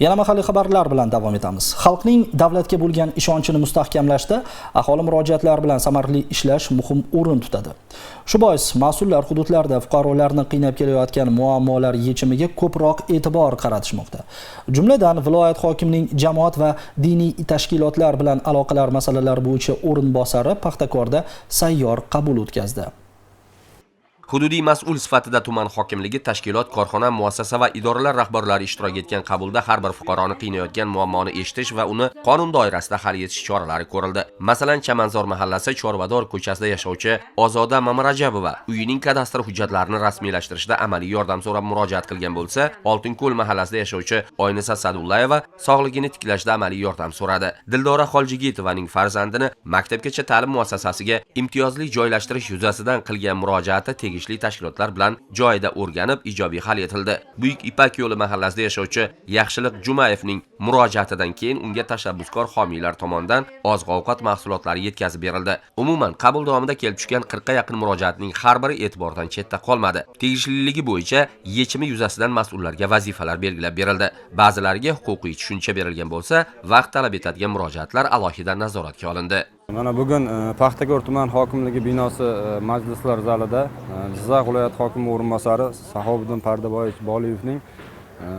Yana mahalliy xabarlar bilan davom etamiz. Xalqning davlatga bo'lgan ishonchini mustahkamlashda aholi murojaatlari bilan samarali ishlash muhim o'rin tutadi. Shu bois mas'ullar hududlarda fuqarolarni qiynab kelayotgan muammolar yechimiga ko'proq e'tibor qaratishmoqda. Jumladan, viloyat hokimining jamoat va diniy tashkilotlar bilan aloqalar masalalari bo'yicha o'rinbosari Paxtakorda sayyor qabul o'tkazdi. Hududiy mas'ul sifatida tuman hokimligi, tashkilot, korxona, muassasa va idoralar rahbarlari ishtirok etgan qabulda har bir fuqaroni qiynayotgan muammoni eshitish va uni qonun doirasida hal etish choralari ko'rildi. Masalan, Chamanzor mahallasi Chorvador ko'chasida yashovchi Ozoda Mamarajabova uyining kadastr hujjatlarini rasmiylashtirishda amaliy yordam so'rab murojaat qilgan bo'lsa, Oltinko'l mahallasida yashovchi Oynisa Sadullayeva sog'ligini tiklashda amaliy yordam so'radi. Dildora Xoljigitovaning farzandini maktabgacha ta'lim muassasasiga imtiyozli joylashtirish yuzasidan qilgan murojaati tegishli tashkilotlar bilan joyida o'rganib ijobiy hal etildi. Buyuk Ipak yo'li mahallasida yashovchi Yaxshilik Jumayevning murojaatidan keyin unga tashabbuskor homiylar tomonidan oziq-ovqat mahsulotlari yetkazib berildi. Umuman qabul davomida kelib tushgan 40 ga yaqin murojaatning har biri e'tibordan chetda qolmadi. Tegishliligi bo'yicha yechimi yuzasidan mas'ullarga vazifalar belgilab berildi. Ba'zilariga huquqiy tushuncha berilgan bo'lsa, vaqt talab etadigan murojaatlar alohida nazoratga olindi. Mana bugun Paxtakor tuman hokimligi binosi majlislar zalida Jizzax viloyat hokimi o'rinbosari Sahobiddin Pardaboyevich Boliyevning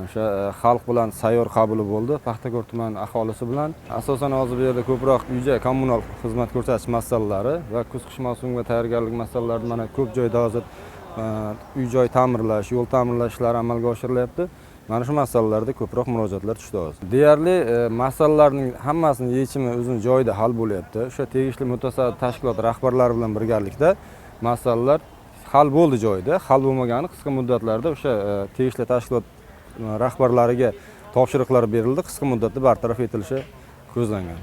o'sha xalq bilan sayyor qabuli bo'ldi. Paxtakor tuman aholisi bilan asosan hozir bu yerda ko'proq uy-joy kommunal xizmat ko'rsatish masalalari va kuz-qish mavsumiga tayyorgarlik masalalari mana ko'p joyda hozir uy-joy ta'mirlash, yo'l ta'mirlash ishlari amalga oshirilyapti. Mana shu masalalarda ko'proq murojaatlar tushdi hozir. Deyarli masalalarning hammasining yechimi o'zining joyida hal bo'lyapti. O'sha tegishli mutasaddi tashkilot rahbarlari bilan birgalikda masalalar hal bo'ldi joyida. Hal bo'lmagani qisqa muddatlarda o'sha tegishli tashkilot rahbarlariga topshiriqlar berildi, qisqa muddatda bartaraf etilishi ko'zlangan.